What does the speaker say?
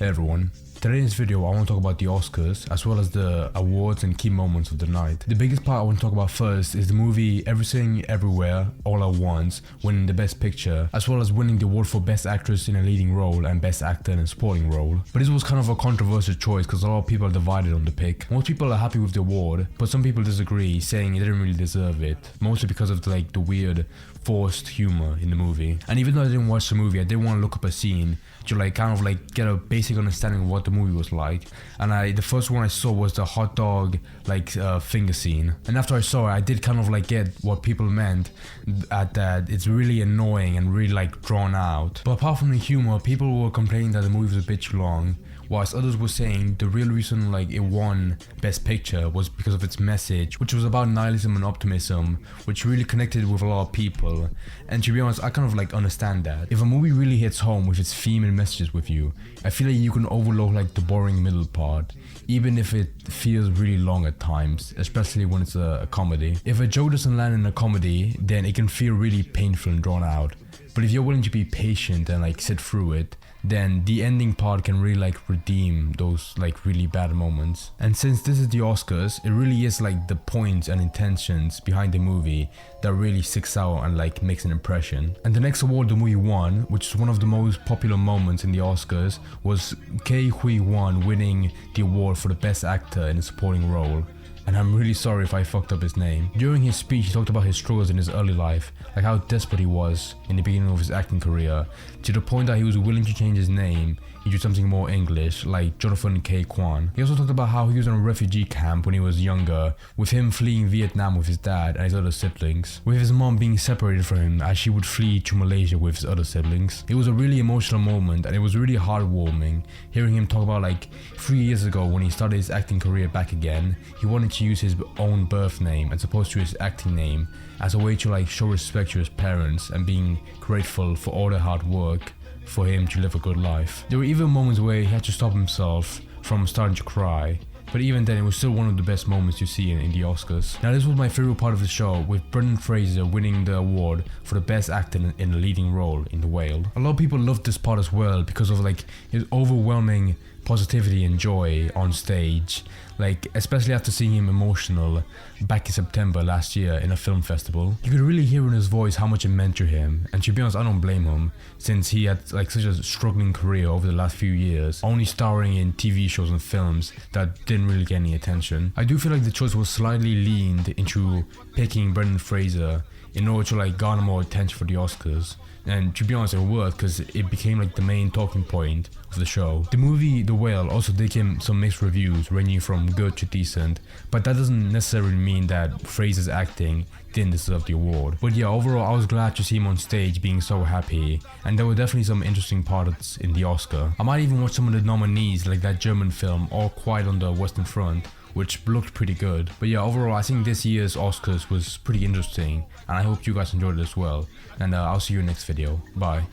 Hey everyone, today in this video I want to talk about the Oscars as well as the awards and key moments of the night. The biggest part I want to talk about first is the movie Everything Everywhere All at Once winning the Best Picture as well as winning the award for Best Actress in a Leading Role and Best Actor in a Supporting Role. But this was kind of a controversial choice because a lot of people are divided on the pick. Most people are happy with the award, but some people disagree, saying it didn't really deserve it, mostly because of the weird forced humor in the movie. And even though I didn't watch the movie, I did want to look up a scene to get a basic understanding of what the movie was like. And the first one I saw was the hot dog finger scene. And after I saw it, I did kind of get what people meant at that it's really annoying and really drawn out. But apart from the humor, people were complaining that the movie was a bit too long, whilst others were saying the real reason it won Best Picture was because of its message, which was about nihilism and optimism, which really connected with a lot of people. And to be honest, I kind of understand that. If a movie really hits home with its theme and messages with you, I feel you can overlook the boring middle part, even if it feels really long at times, especially when it's a comedy. If a joke doesn't land in a comedy, then it can feel really painful and drawn out. But if you're willing to be patient and sit through it, then the ending part can really redeem those really bad moments. And since this is the Oscars, it really is the points and intentions behind the movie that really sticks out and makes an impression. And the next award the movie won, which is one of the most popular moments in the Oscars, was Ke Huy Quan winning the award for the Best Actor in a Supporting Role. And I'm really sorry if I fucked up his name. During his speech, he talked about his struggles in his early life, how desperate he was in the beginning of his acting career, to the point that he was willing to change his name into something more English, like Jonathan Ke Quan. He also talked about how he was in a refugee camp when he was younger, with him fleeing Vietnam with his dad and his other siblings, with his mom being separated from him as she would flee to Malaysia with his other siblings. It was a really emotional moment, and it was really heartwarming hearing him talk about 3 years ago when he started his acting career back again, he wanted to use his own birth name as opposed to his acting name as a way to show respect to his parents and being grateful for all their hard work for him to live a good life. There were even moments where he had to stop himself from starting to cry, but even then it was still one of the best moments you see in the Oscars. Now this was my favorite part of the show, with Brendan Fraser winning the award for the Best Actor in a Leading Role in The Whale. A lot of people loved this part as well because of his overwhelming positivity and joy on stage, especially after seeing him emotional back in September last year in a film festival. You could really hear in his voice how much it meant to him, and to be honest, I don't blame him, since he had such a struggling career over the last few years, only starring in TV shows and films that didn't really get any attention. I do feel the choice was slightly leaned into picking Brendan Fraser in order to garner more attention for the Oscars. And to be honest, it worked because it became the main talking point of the show. The movie The Whale also did get some mixed reviews, ranging from good to decent, but that doesn't necessarily mean that Fraser's acting didn't deserve the award. But yeah, overall I was glad to see him on stage being so happy, and there were definitely some interesting parts in the Oscar. I might even watch some of the nominees, like that German film All Quiet on the Western Front, which looked pretty good. But yeah, overall I think this year's Oscars was pretty interesting, and I hope you guys enjoyed it as well. And I'll see you in the next video. Bye.